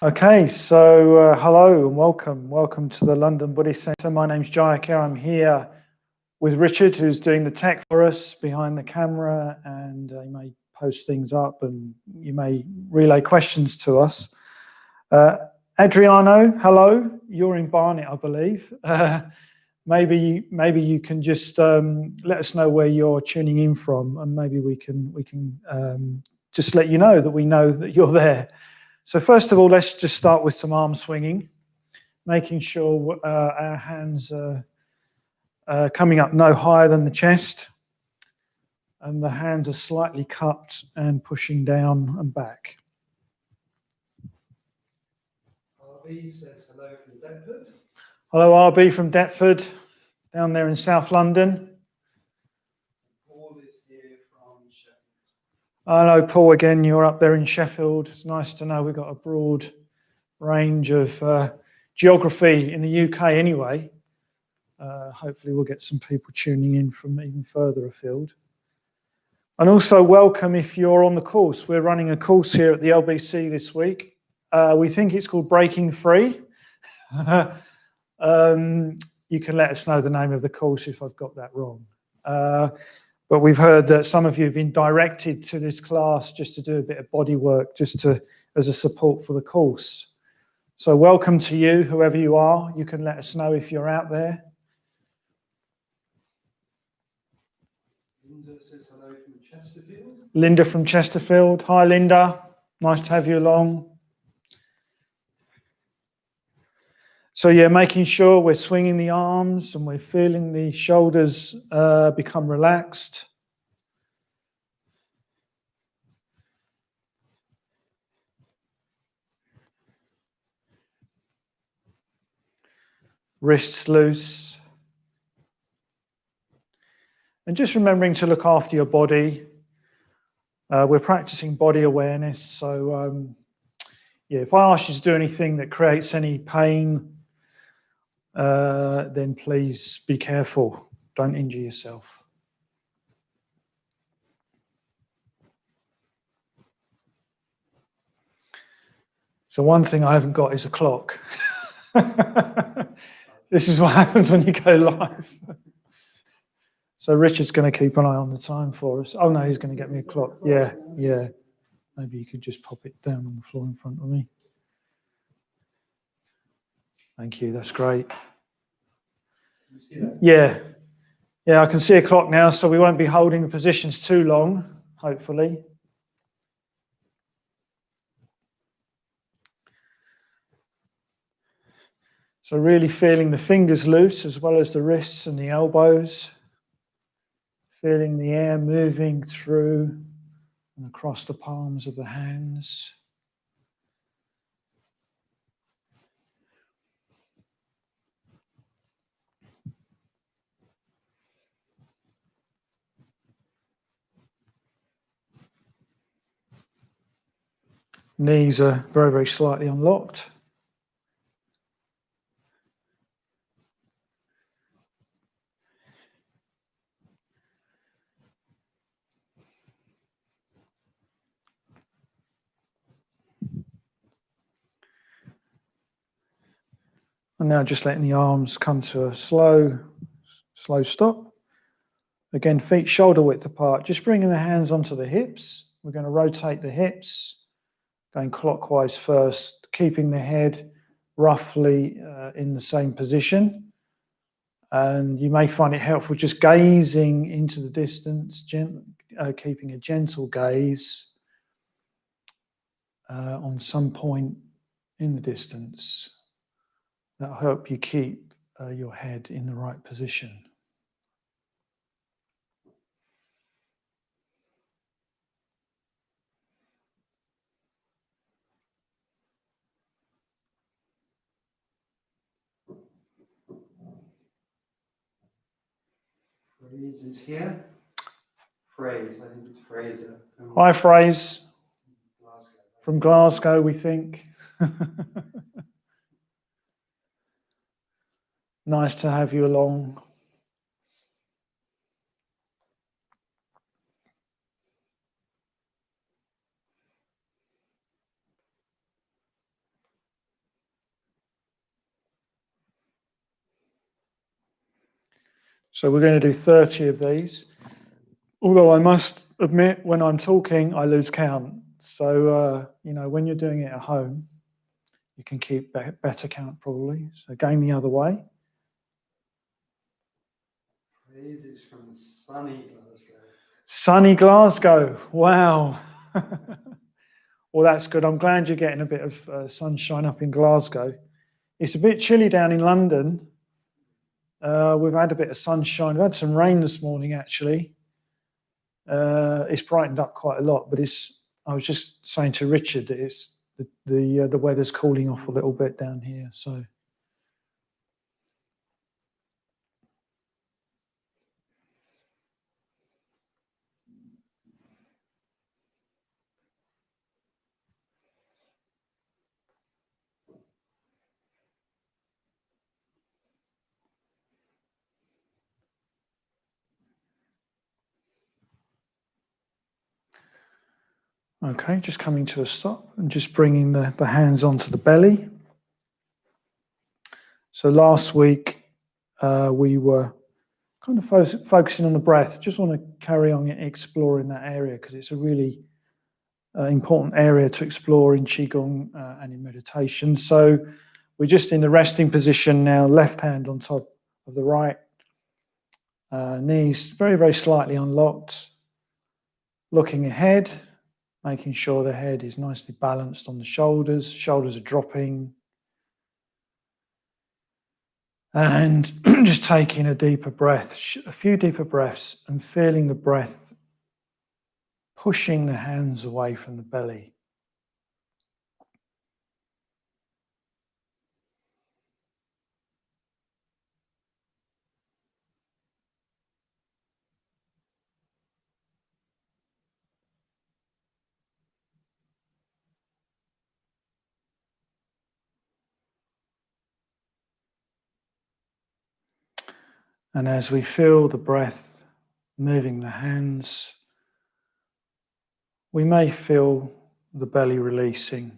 Okay, so hello and welcome. Welcome to the London Buddhist Centre. My name's Jayakir. I'm here with Richard, who's doing the tech for us behind the camera, and he may post things up and you may relay questions to us. Adriano, hello. You're in Barnet, I believe. Maybe you can just let us know where you're tuning in from, and maybe we can just let you know that you're there. So first of all, let's just start with some arm swinging, making sure our hands are coming up no higher than the chest, and the hands are slightly cupped and pushing down and back. RB says hello from Deptford. Hello, RB from Deptford, down there in South London. Paul is here from Sheffield. Hello, Paul, again, you're up there in Sheffield. It's nice to know we've got a broad range of geography in the UK anyway. Hopefully we'll get some people tuning in from even further afield. And also welcome if you're on the course. We're running a course here at the LBC this week. We think it's called Breaking Free. You can let us know the name of the course if I've got that wrong. But we've heard that some of you have been directed to this class just to do a bit of body work, as a support for the course. So welcome to you, whoever you are. You can let us know if you're out there. Linda says hello from Chesterfield. Linda from Chesterfield. Hi, Linda. Nice to have you along. So yeah, making sure we're swinging the arms and we're feeling the shoulders become relaxed. Wrists loose. And just remembering to look after your body. We're practicing body awareness. So yeah, if I ask you to do anything that creates any pain, then please be careful. Don't injure yourself. So one thing I haven't got is a clock. This is what happens when you go live. So Richard's going to keep an eye on the time for us. Oh no, he's going to get me a clock. Yeah. Maybe you could just pop it down on the floor in front of me. Thank you, that's great. Can you see that? Yeah, I can see a clock now, so we won't be holding the positions too long, hopefully. So really feeling the fingers loose as well as the wrists and the elbows. Feeling the air moving through and across the palms of the hands. Knees are very, very slightly unlocked. And now just letting the arms come to a slow stop. Again, feet shoulder width apart. Just bringing the hands onto the hips. We're going to rotate the hips, going clockwise first, keeping the head roughly in the same position. And you may find it helpful just gazing into the distance, keeping a gentle gaze on some point in the distance. That'll help you keep your head in the right position. Fraser is here. Phrase, I think it's Fraser. Hi, Fraser. From Glasgow, we think. Nice to have you along. So we're going to do 30 of these. Although I must admit, when I'm talking, I lose count. So, when you're doing it at home, you can keep better count probably. So going the other way. Phrases from sunny Glasgow. Sunny Glasgow. Wow. Well, that's good. I'm glad you're getting a bit of sunshine up in Glasgow. It's a bit chilly down in London. We've had a bit of sunshine. We've had some rain this morning, actually. It's brightened up quite a lot, but I was just saying to Richard that it's the weather's cooling off a little bit down here. So. Okay, just coming to a stop and just bringing the hands onto the belly. So last week we were kind of focusing on the breath. Just want to carry on exploring that area because it's a really important area to explore in Qigong and in meditation. So we're just in the resting position now, left hand on top of the right, knees very, very slightly unlocked, looking ahead, making sure the head is nicely balanced on the shoulders. Shoulders are dropping. And just taking a deeper breath, a few deeper breaths, and feeling the breath pushing the hands away from the belly. And as we feel the breath moving the hands, we may feel the belly releasing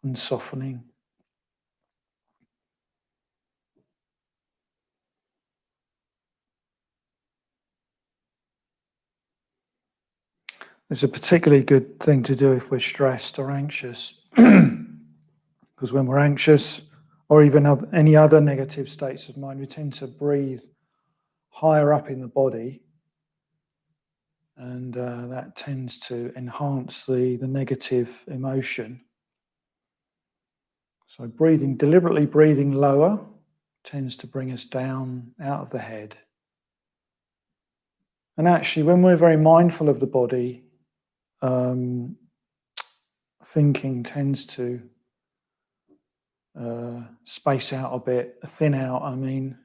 and softening. It's a particularly good thing to do if we're stressed or anxious, because when we're anxious or even any other negative states of mind, we tend to breathe higher up in the body, and that tends to enhance the negative emotion. So deliberately breathing lower tends to bring us down out of the head. And actually, when we're very mindful of the body, thinking tends to space out a bit, thin out, I mean.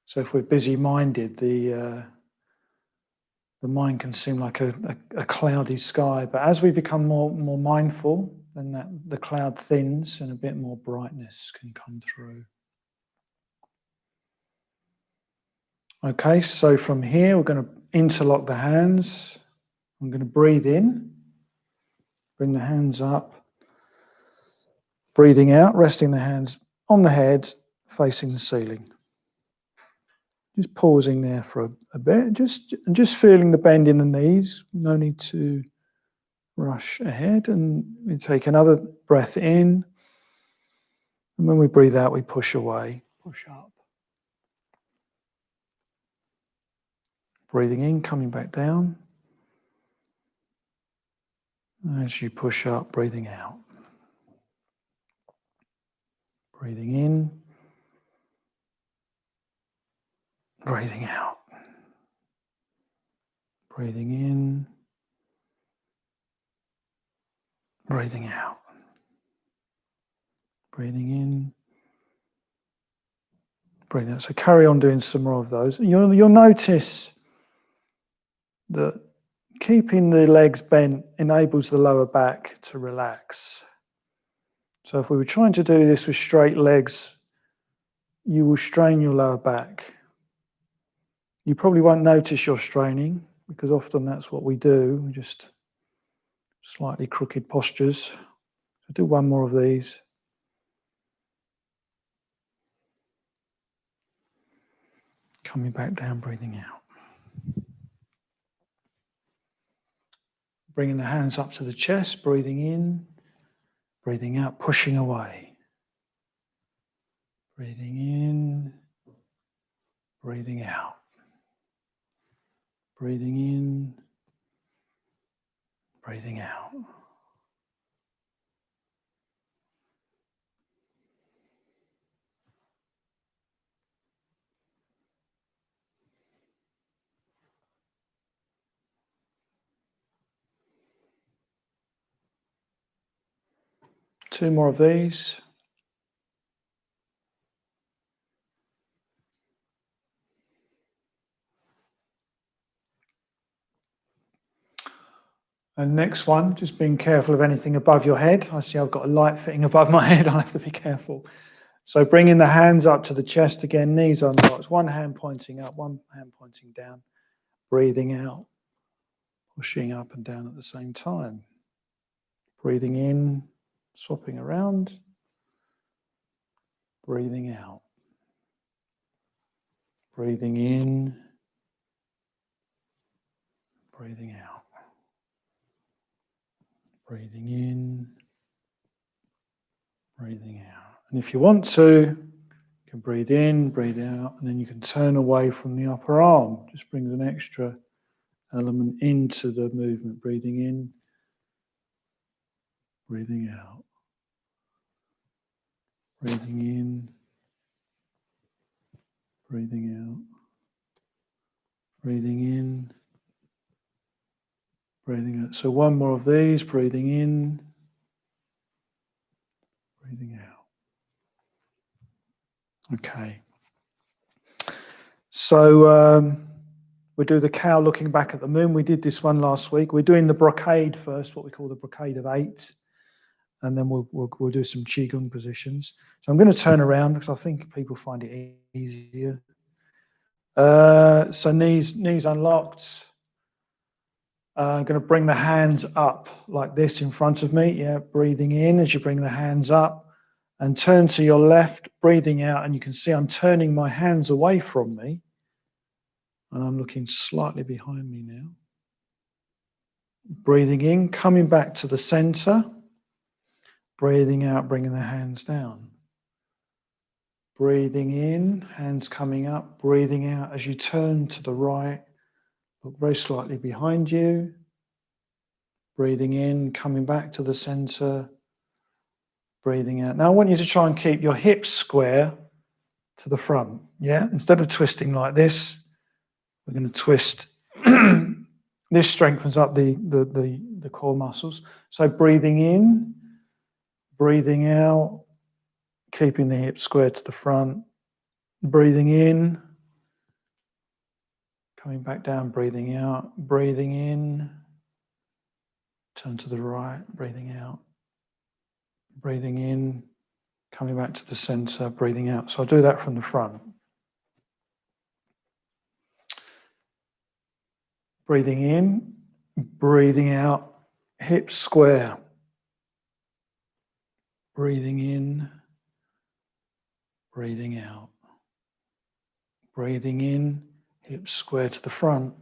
So if we're busy-minded, the mind can seem like a cloudy sky. But as we become more mindful, then the cloud thins and a bit more brightness can come through. Okay, so from here, we're going to interlock the hands. I'm going to breathe in, bring the hands up, breathing out, resting the hands on the head, facing the ceiling. Just pausing there for a bit, just feeling the bend in the knees. No need to rush ahead. And we take another breath in. And when we breathe out, we push away, push up. Breathing in, coming back down. As you push up, breathing out. Breathing in. Breathing out. Breathing in. Breathing out. Breathing in. Breathing out. So carry on doing some more of those. You'll notice that keeping the legs bent enables the lower back to relax. So if we were trying to do this with straight legs, you will strain your lower back. You probably won't notice you're straining, because often that's what we do. We just slightly crooked postures. So do one more of these. Coming back down, breathing out. Bringing the hands up to the chest, breathing in, breathing out, pushing away. Breathing in, breathing out. Breathing in, breathing out. Two more of these. And next one, just being careful of anything above your head. I see I've got a light fitting above my head. I'll have to be careful. So bringing the hands up to the chest again, knees unlocked. One hand pointing up, one hand pointing down. Breathing out, pushing up and down at the same time. Breathing in, swapping around. Breathing out. Breathing in, breathing out. Breathing in, breathing out. And if you want to, you can breathe in, breathe out, and then you can turn away from the upper arm. Just brings an extra element into the movement. Breathing in, breathing out. Breathing in, breathing out. Breathing in, breathing out. So one more of these, breathing in, breathing out. Okay. So we do the cow looking back at the moon. We did this one last week. We're doing the brocade first, what we call the brocade of 8. And then we'll do some qigong positions. So I'm going to turn around because I think people find it easier. So knees unlocked. I'm going to bring the hands up like this in front of me. Yeah, breathing in as you bring the hands up. And turn to your left, breathing out. And you can see I'm turning my hands away from me. And I'm looking slightly behind me now. Breathing in, coming back to the center. Breathing out, bringing the hands down. Breathing in, hands coming up. Breathing out as you turn to the right. Look very slightly behind you. Breathing in, coming back to the center. Breathing out. Now I want you to try and keep your hips square to the front. Yeah, instead of twisting like this, we're going to twist. This strengthens up the core muscles. So breathing in, breathing out, keeping the hips square to the front. Breathing in, coming back down, breathing out, breathing in, turn to the right, breathing out, breathing in, coming back to the center, breathing out. So I'll do that from the front. Breathing in, breathing out, hips square. Breathing in, breathing out. Breathing in, hips square to the front.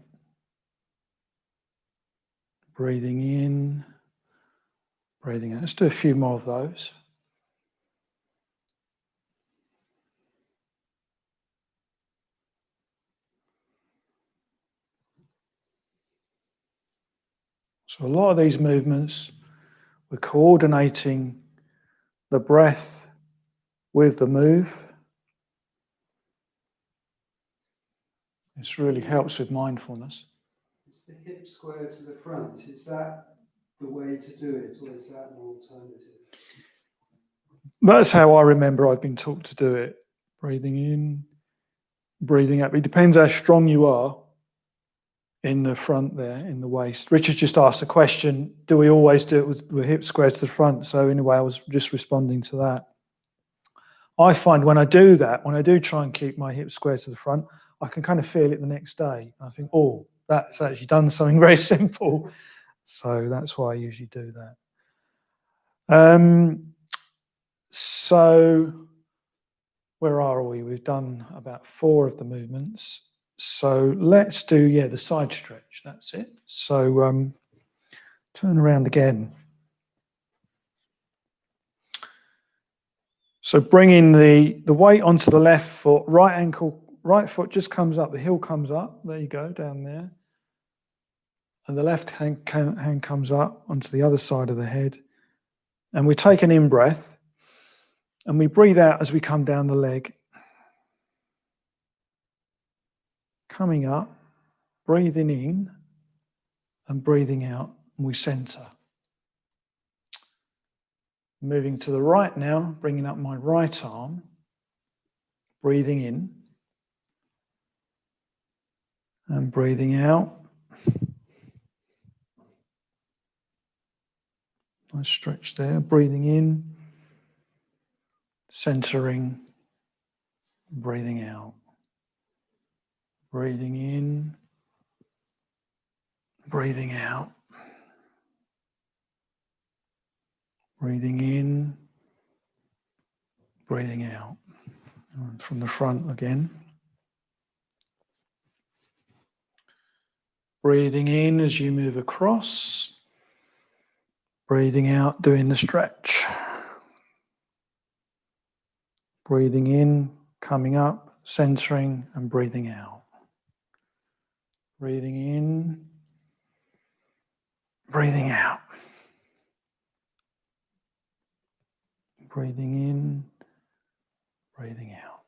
Breathing in, breathing out. Let's do a few more of those. So a lot of these movements, we're coordinating the breath with the move. This really helps with mindfulness. Is the hip square to the front? Is that the way to do it, or is that an alternative? That's how I remember I've been taught to do it. Breathing in, breathing out. It depends how strong you are in the front there, in the waist. Richard just asked a question, do we always do it with hips square to the front? So in a way, I was just responding to that. I find when I do that, when I do try and keep my hips square to the front, I can kind of feel it the next day. I think, oh, that's actually done something very simple. So that's why I usually do that. So where are we? We've done about 4 of the movements. So let's do, the side stretch. That's it. So turn around again. So bringing the weight onto the left foot, right foot just comes up, the heel comes up. There you go, down there. And the left hand comes up onto the other side of the head. And we take an in-breath and we breathe out as we come down the leg. Coming up, breathing in and breathing out, and we center. Moving to the right now, bringing up my right arm, breathing in and breathing out. Nice stretch there, breathing in, centering, breathing out. Breathing in, breathing out. Breathing in, breathing out. And from the front again. Breathing in as you move across. Breathing out, doing the stretch. Breathing in, coming up, centering, and breathing out. Breathing in, breathing out. Breathing in, breathing out.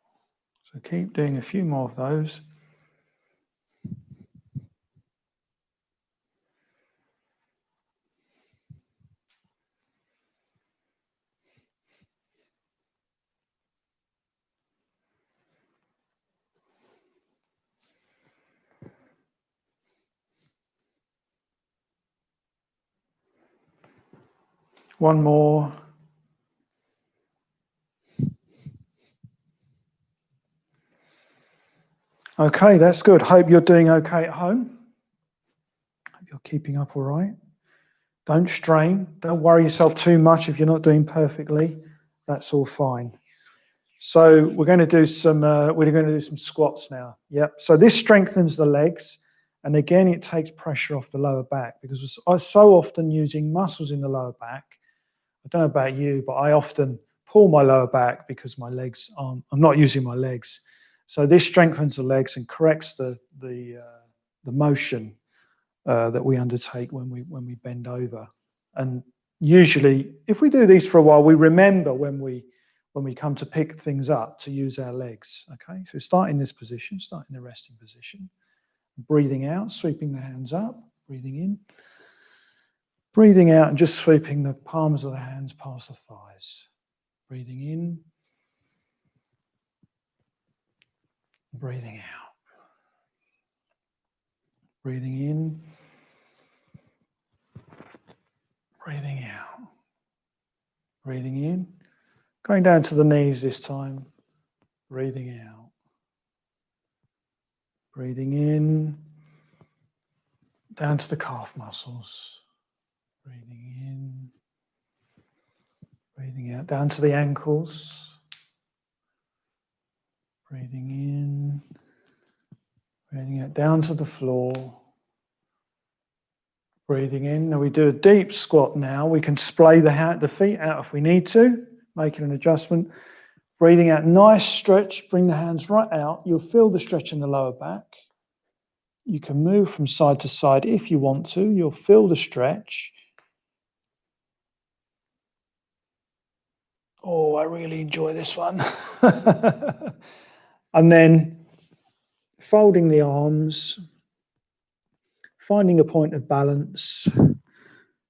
So keep doing a few more of those. One more. Okay, that's good. Hope you're doing okay at home. Hope you're keeping up all right. Don't strain. Don't worry yourself too much if you're not doing perfectly. That's all fine. So we're going to do some squats now. Yep. So this strengthens the legs, and again it takes pressure off the lower back because I'm so often using muscles in the lower back. I don't know about you, but I often pull my lower back because my legs aren't. I'm not using my legs. So this strengthens the legs and corrects the motion that we undertake when we bend over. And usually, if we do these for a while, we remember when we come to pick things up to use our legs. Okay, so start in this position, start in the resting position, breathing out, sweeping the hands up, breathing in, breathing out, and just sweeping the palms of the hands past the thighs. Breathing in, breathing out. Breathing in, breathing out. Breathing in, going down to the knees this time. Breathing out. Breathing in, down to the calf muscles. Breathing in, breathing out, down to the ankles. Breathing in, breathing out, down to the floor. Breathing in. Now we do a deep squat now. We can splay the feet out if we need to, making an adjustment. Breathing out, nice stretch, bring the hands right out. You'll feel the stretch in the lower back. You can move from side to side if you want to. You'll feel the stretch. Oh, I really enjoy this one. And then folding the arms, finding a point of balance.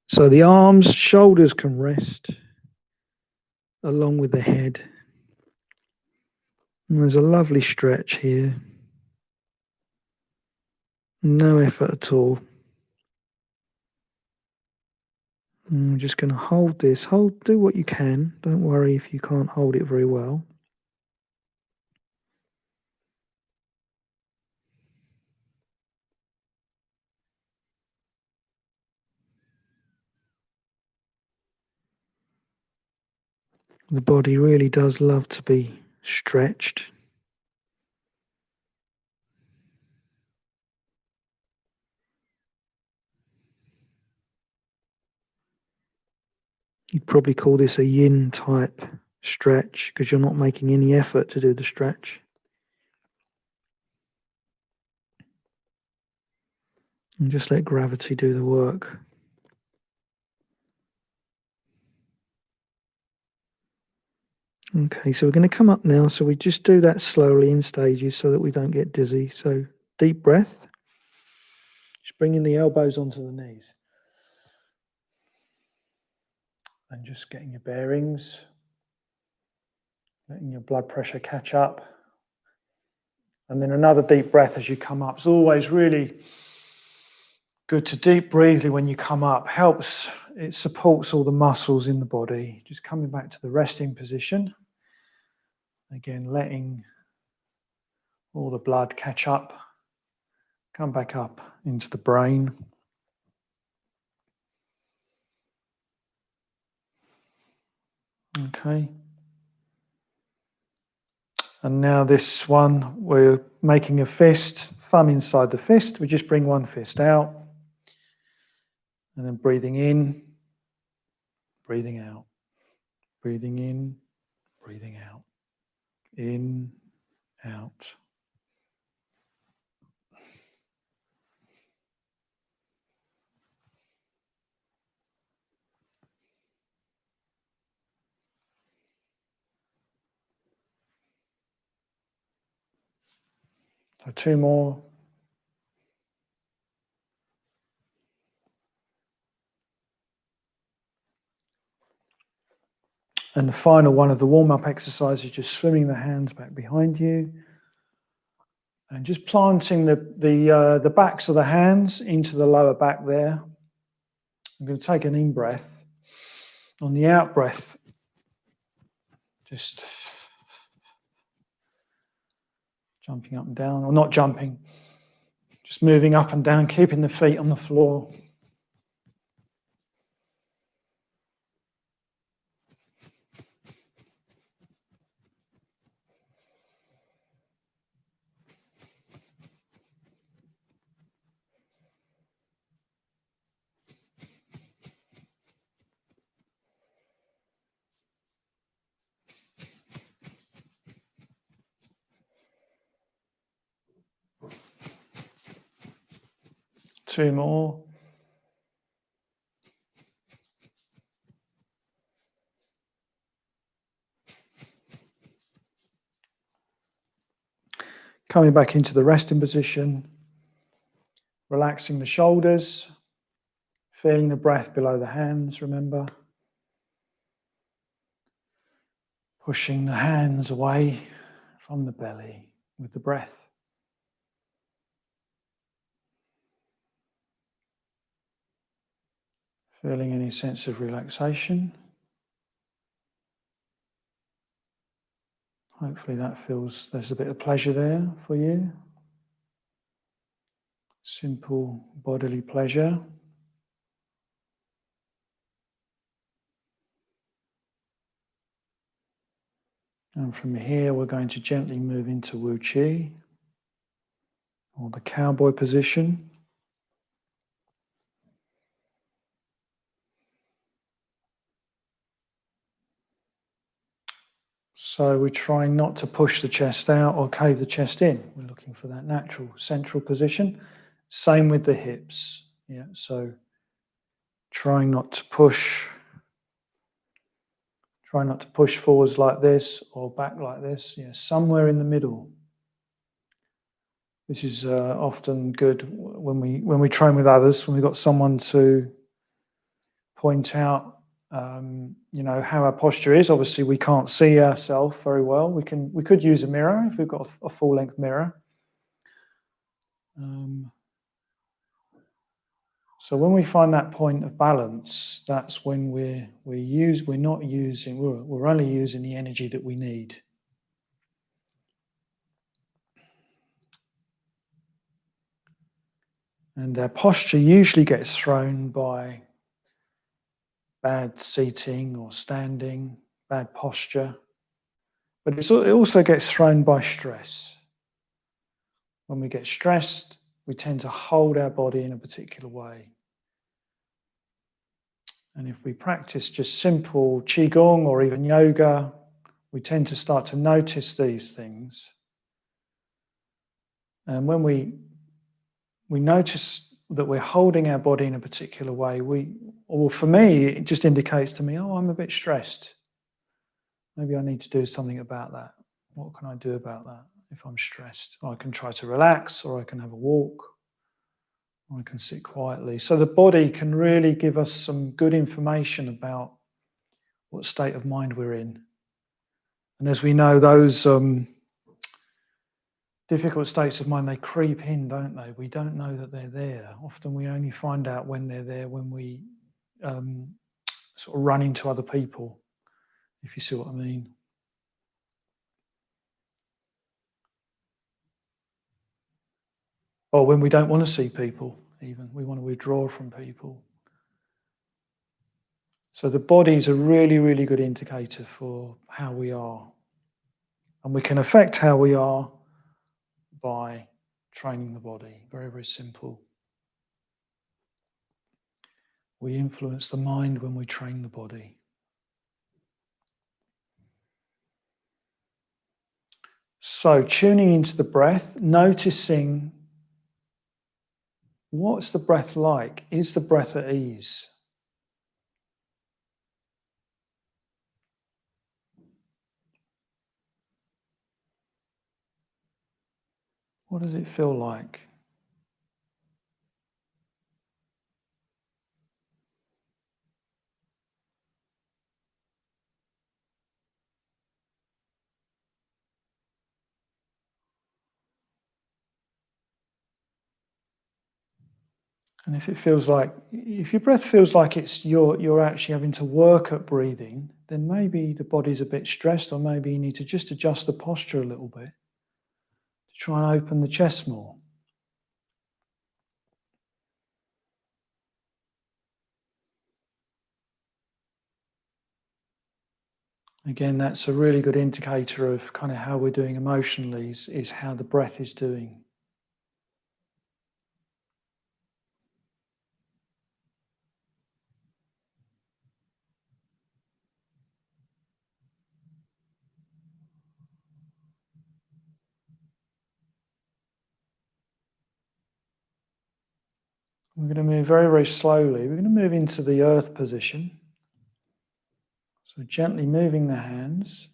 So the arms, shoulders can rest along with the head. And there's a lovely stretch here. No effort at all. And I'm just going to hold this. Do what you can. Don't worry if you can't hold it very well. The body really does love to be stretched. You'd probably call this a yin type stretch because you're not making any effort to do the stretch. And just let gravity do the work. Okay, so we're going to come up now. So we just do that slowly in stages so that we don't get dizzy. So deep breath. Just bringing the elbows onto the knees. And just getting your bearings. Letting your blood pressure catch up. And then another deep breath as you come up. It's always really good to deep breathe when you come up. Helps, it supports all the muscles in the body. Just coming back to the resting position. Again, letting all the blood catch up. Come back up into the brain. Okay. And now this one, we're making a fist, thumb inside the fist. We just bring one fist out. And then breathing in, breathing out. Breathing in, breathing out. In, out. So 2 more. And the final one of the warm-up exercise is just swimming the hands back behind you. And just planting the backs of the hands into the lower back there. I'm going to take an in-breath. On the out-breath, just jumping up and down, or not jumping, just moving up and down, keeping the feet on the floor. Two more. Coming back into the resting position, relaxing the shoulders, feeling the breath below the hands, remember. Pushing the hands away from the belly with the breath. Feeling any sense of relaxation. Hopefully that feels, there's a bit of pleasure there for you. Simple bodily pleasure. And from here we're going to gently move into Wu Chi, or the cowboy position. So we're trying not to push the chest out or cave the chest in. We're looking for that natural central position. Same with the hips. Yeah, so trying not to push. Try not to push forwards like this or back like this. Yeah, somewhere in the middle. This is often good when we train with others, when we've got someone to point out how our posture is. Obviously, we can't see ourselves very well. We could use a mirror if we've got a full-length mirror. So when we find that point of balance, that's when we're only using the energy that we need. And our posture usually gets thrown by bad seating or standing, bad posture. But it also gets thrown by stress. When we get stressed, we tend to hold our body in a particular way. And if we practice just simple Qigong or even yoga, we tend to start to notice these things. And when we notice that we're holding our body in a particular way, or for me, it just indicates to me, oh, I'm a bit stressed. Maybe I need to do something about that. What can I do about that if I'm stressed? I can try to relax, or I can have a walk, or I can sit quietly. So the body can really give us some good information about what state of mind we're in. And as we know, those difficult states of mind, they creep in, don't they? We don't know that they're there. Often we only find out when they're there when we sort of run into other people, if you see what I mean. Or when we don't want to see people, even. We want to withdraw from people. So the body is a really, really good indicator for how we are. And we can affect how we are by training the body. Very, very simple. We influence the mind when we train the body. So tuning into the breath, noticing what's the breath like? Is the breath at ease? What does it feel like? And if your breath feels like you're actually having to work at breathing, then maybe the body's a bit stressed, or maybe you need to just adjust the posture a little bit to try and open the chest more. Again, that's a really good indicator of kind of how we're doing emotionally, is how the breath is doing. We're going to move very, very slowly. We're going to move into the earth position. So gently moving the hands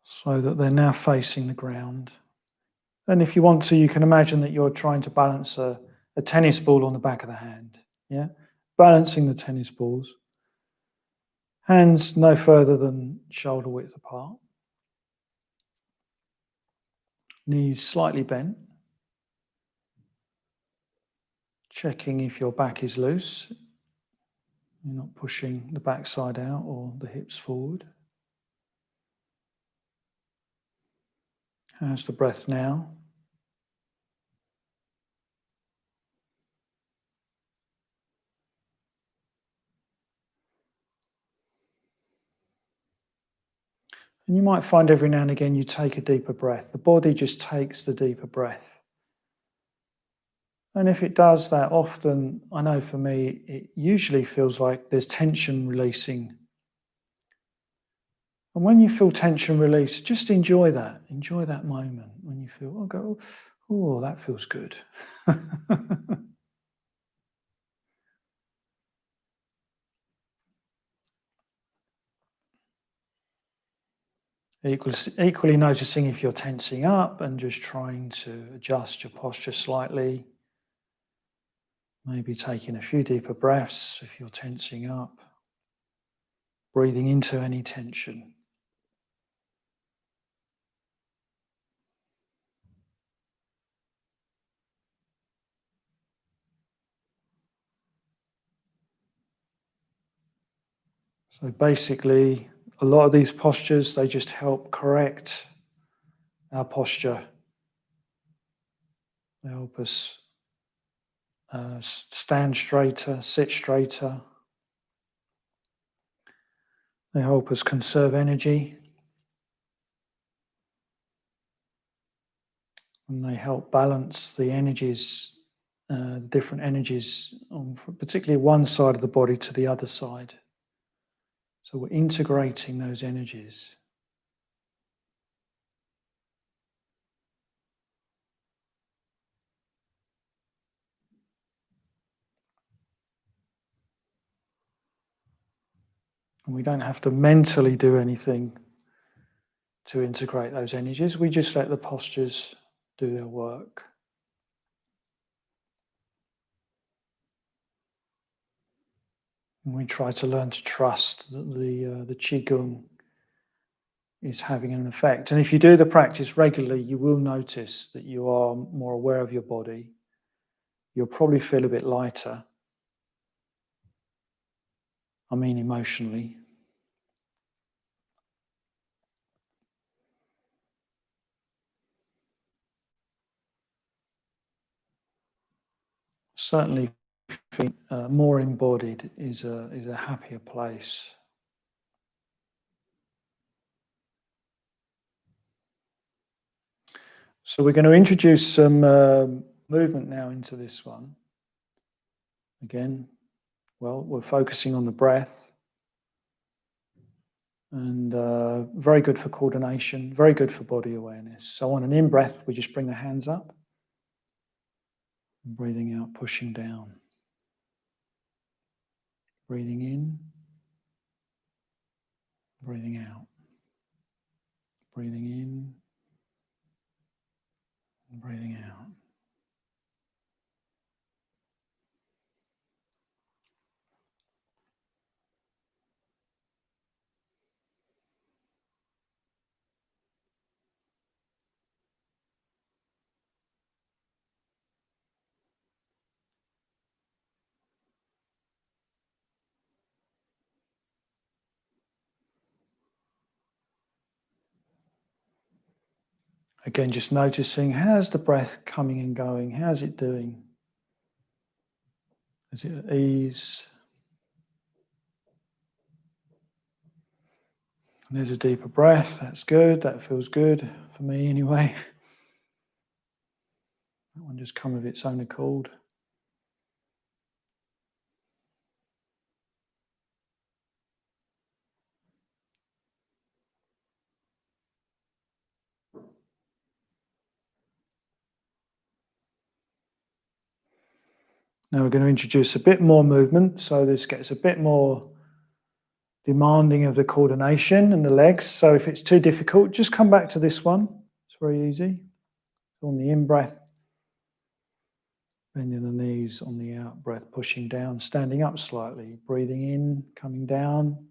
so that they're now facing the ground. And if you want to, you can imagine that you're trying to balance a tennis ball on the back of the hand. Yeah, balancing the tennis balls. Hands no further than shoulder width apart. Knees slightly bent. Checking if your back is loose. You're not pushing the backside out or the hips forward. How's the breath now? And you might find every now and again you take a deeper breath. The body just takes the deeper breath. And if it does that often, I know for me, it usually feels like there's tension releasing. And when you feel tension release, just enjoy that. Enjoy that moment when you feel, oh, that feels good. Equally noticing if you're tensing up and just trying to adjust your posture slightly. Maybe taking a few deeper breaths if you're tensing up. Breathing into any tension. So basically, a lot of these postures, they just help correct our posture. They help us stand straighter, sit straighter. They help us conserve energy. And they help balance the energies, different energies, on particularly one side of the body to the other side. So we're integrating those energies. And we don't have to mentally do anything to integrate those energies. We just let the postures do their work. And we try to learn to trust that the Qigong is having an effect. And if you do the practice regularly, you will notice that you are more aware of your body. You'll probably feel a bit lighter. I mean emotionally. Certainly more embodied is a happier place. So we're going to introduce some movement now into this one. Again, well, we're focusing on the breath. And very good for coordination, very good for body awareness. So on an in-breath, we just bring the hands up. Breathing out, pushing down. Breathing in. Breathing out. Breathing in. Breathing out. Again, just noticing, how's the breath coming and going? How's it doing? Is it at ease? And there's a deeper breath. That's good. That feels good for me anyway. That one just come of its own accord. Now we're going to introduce a bit more movement, so this gets a bit more demanding of the coordination and the legs. So if it's too difficult, just come back to this one. It's very easy. On the in-breath, bending the knees, on the out-breath, pushing down, standing up slightly, breathing in, coming down,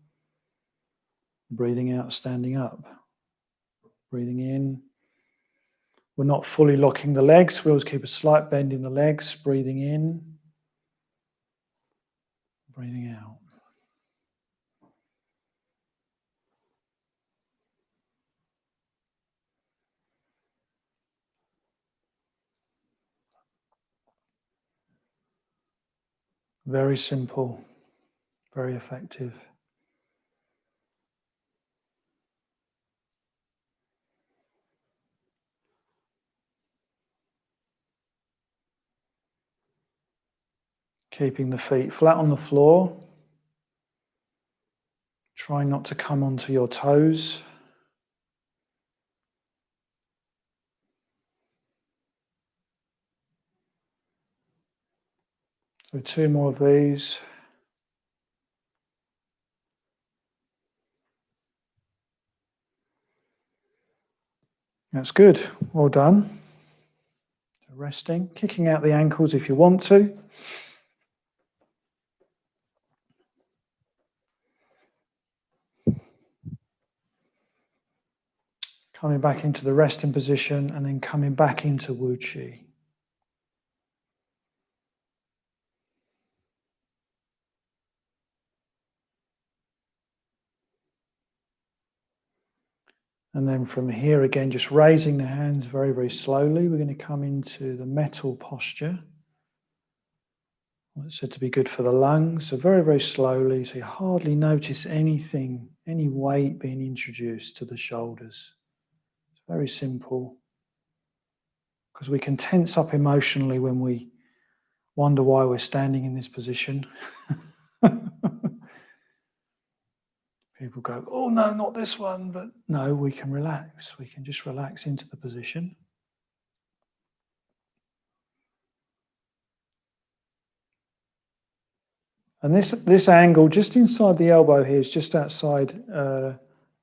breathing out, standing up, breathing in. We're not fully locking the legs. We always keep a slight bend in the legs, breathing in, breathing out. Very simple, very effective. Keeping the feet flat on the floor. Try not to come onto your toes. So 2 more of these. That's good. Well done. Resting, kicking out the ankles if you want to. Coming back into the resting position and then coming back into Wu Qi. And then from here again, just raising the hands very, very slowly. We're going to come into the metal posture Well, it's said to be good for the lungs. So very, very slowly, so you hardly notice anything, any weight being introduced to the shoulders. It's very simple, because we can tense up emotionally when we wonder why we're standing in this position. People go, oh no, not this one, but no, we can relax. We can just relax into the position. And this angle just inside the elbow here is just outside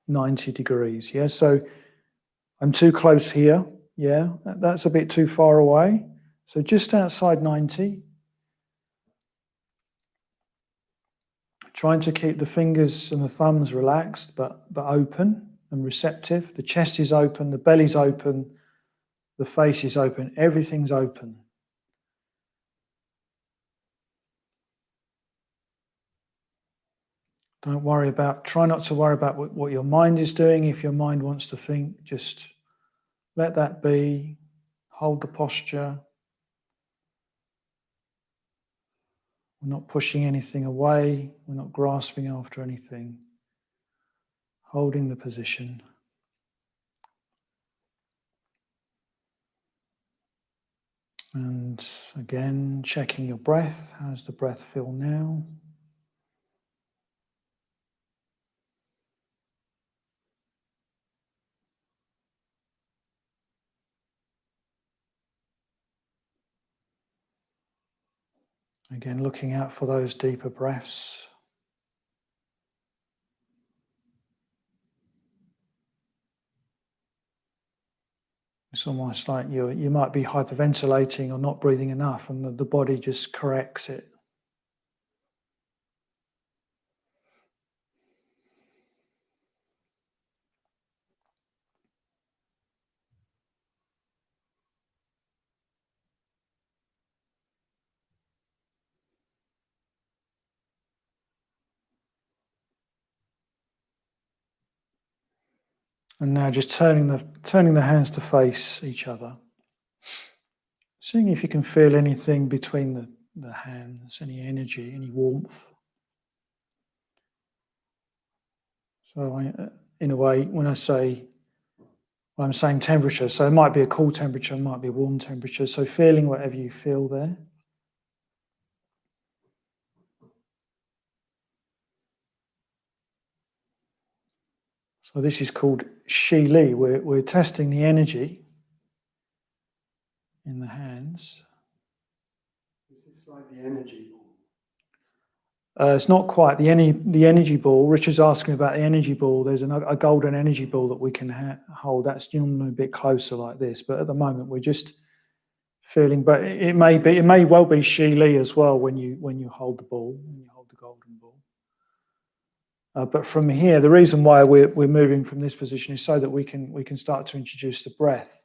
90 degrees. Yeah, so I'm too close here. Yeah, that's a bit too far away. So just outside 90. Trying to keep the fingers and the thumbs relaxed, but open and receptive. The chest is open, the belly's open, the face is open, everything's open. Try not to worry about what your mind is doing. If your mind wants to think, just let that be. Hold the posture. We're not pushing anything away. We're not grasping after anything. Holding the position. And again, checking your breath. How does the breath feel now? Again, looking out for those deeper breaths. It's almost like you might be hyperventilating or not breathing enough, and the body just corrects it. And now just turning the hands to face each other. Seeing if you can feel anything between the hands, any energy, any warmth. So in a way, when I'm saying temperature, so it might be a cool temperature, it might be a warm temperature. So feeling whatever you feel there. So this is called Shi Li. We're testing the energy in the hands. This is like the energy ball. It's not quite the energy ball. Richard's asking about the energy ball. There's a golden energy ball that we can hold. That's normally a bit closer like this, but at the moment we're just feeling. But it may well be Shi Li as well when you hold the ball, when you hold the golden ball. But from here, the reason why we're moving from this position is so that we can start to introduce the breath.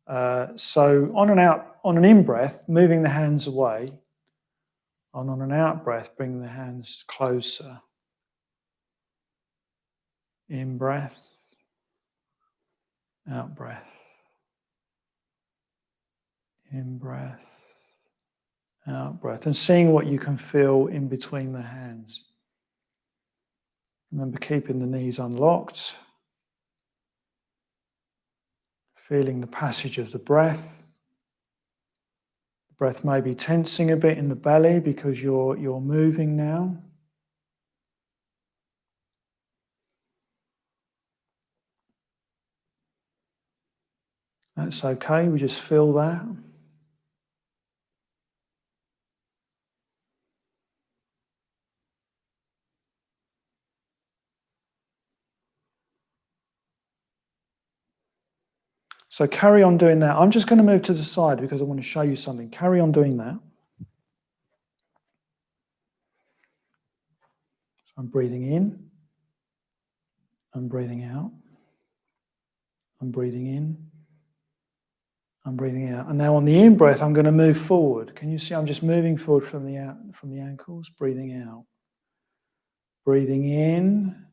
So on an in breath, moving the hands away. And on an out breath, bring the hands closer. In breath, out breath. In breath, out breath. And seeing what you can feel in between the hands. Remember keeping the knees unlocked. Feeling the passage of the breath. The breath may be tensing a bit in the belly because you're moving now. That's okay, we just feel that. So carry on doing that. I'm just going to move to the side because I want to show you something. Carry on doing that. So I'm breathing in. I'm breathing out. I'm breathing in. I'm breathing out. And now on the in breath, I'm going to move forward. Can you see I'm just moving forward from the ankles, breathing out. Breathing in.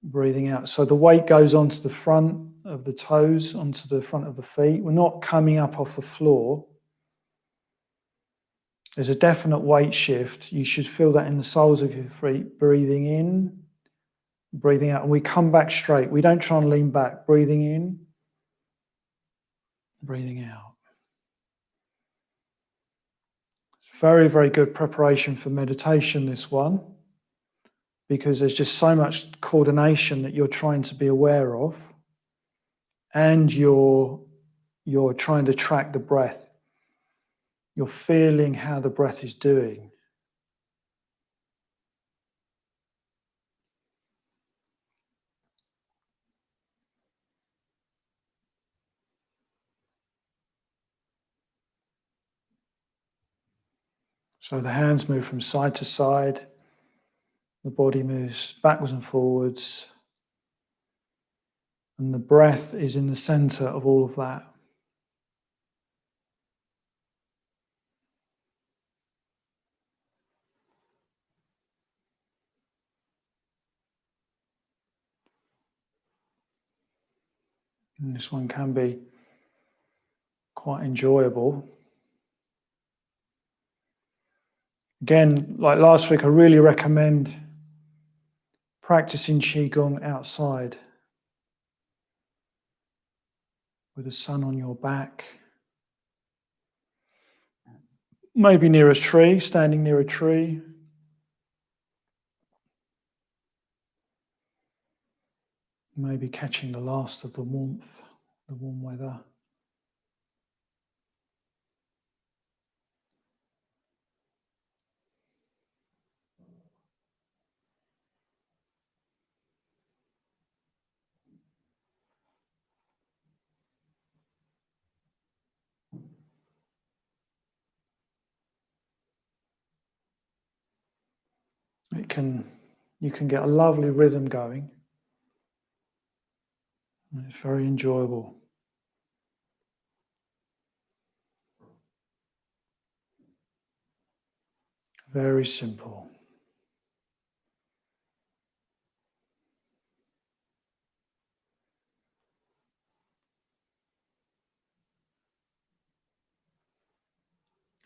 Breathing out. So the weight goes onto the front of the toes, onto the front of the feet. We're not coming up off the floor. There's a definite weight shift. You should feel that in the soles of your feet, breathing in, breathing out. And we come back straight. We don't try and lean back. Breathing in, breathing out. It's very, very good preparation for meditation, this one, because there's just so much coordination that you're trying to be aware of, and you're trying to track the breath. You're feeling how the breath is doing. So the hands move from side to side. The body moves backwards and forwards. And the breath is in the center of all of that. And this one can be quite enjoyable. Again, like last week, I really recommend practicing Qigong outside with the sun on your back. Maybe near a tree, standing near a tree. Maybe catching the last of the warmth, the warm weather. You can get a lovely rhythm going. It's very enjoyable. Very simple.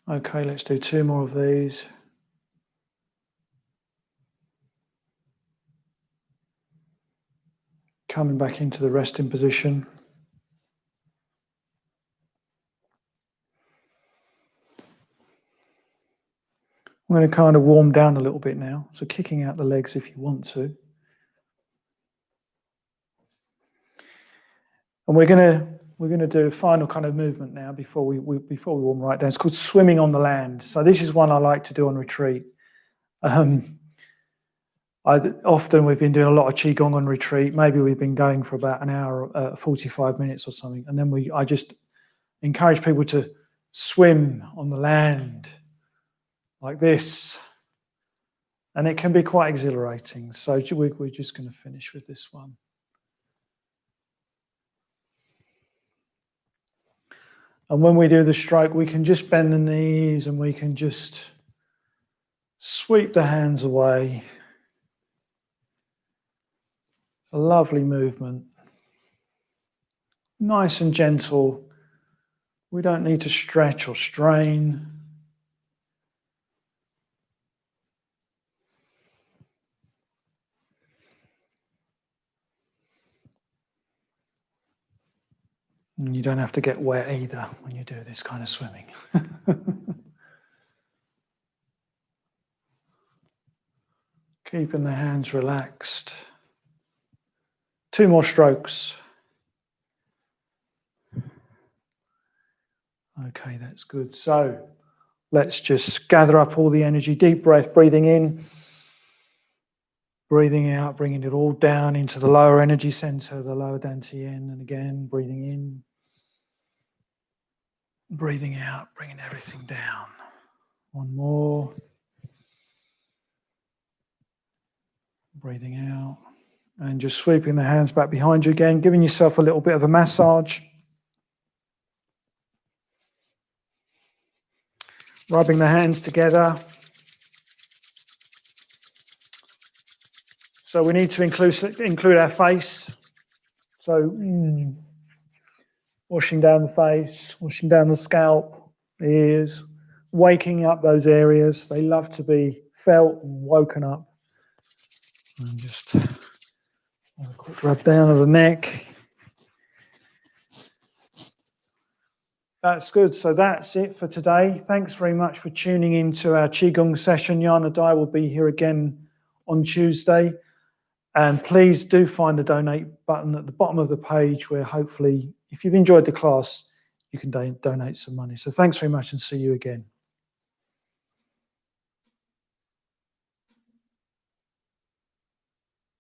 Okay, let's do 2 more of these. Coming back into the resting position. I'm going to kind of warm down a little bit now. So kicking out the legs if you want to. And we're going to do a final kind of movement now before we warm right down. It's called swimming on the land. So this is one I like to do on retreat. Often we've been doing a lot of Qigong on retreat. Maybe we've been going for about an hour, 45 minutes or something. And then I just encourage people to swim on the land like this. And it can be quite exhilarating. So we're just going to finish with this one. And when we do the stroke, we can just bend the knees and we can just sweep the hands away. A lovely movement. Nice and gentle. We don't need to stretch or strain. And you don't have to get wet either when you do this kind of swimming. Keeping the hands relaxed. 2 more strokes. Okay, that's good. So let's just gather up all the energy. Deep breath, breathing in, breathing out, bringing it all down into the lower energy center, the lower dantian. And again, breathing in, breathing out, bringing everything down. 1 more. Breathing out. And just sweeping the hands back behind you again, giving yourself a little bit of a massage. Rubbing the hands together. So we need to include our face. So washing down the face, washing down the scalp, the ears, waking up those areas. They love to be felt and woken up. And just a quick rub down of the neck. That's good. So that's it for today. Thanks very much for tuning in to our Qigong session. Yana Dai will be here again on Tuesday. And please do find the donate button at the bottom of the page where hopefully, if you've enjoyed the class, you can donate some money. So thanks very much and see you again.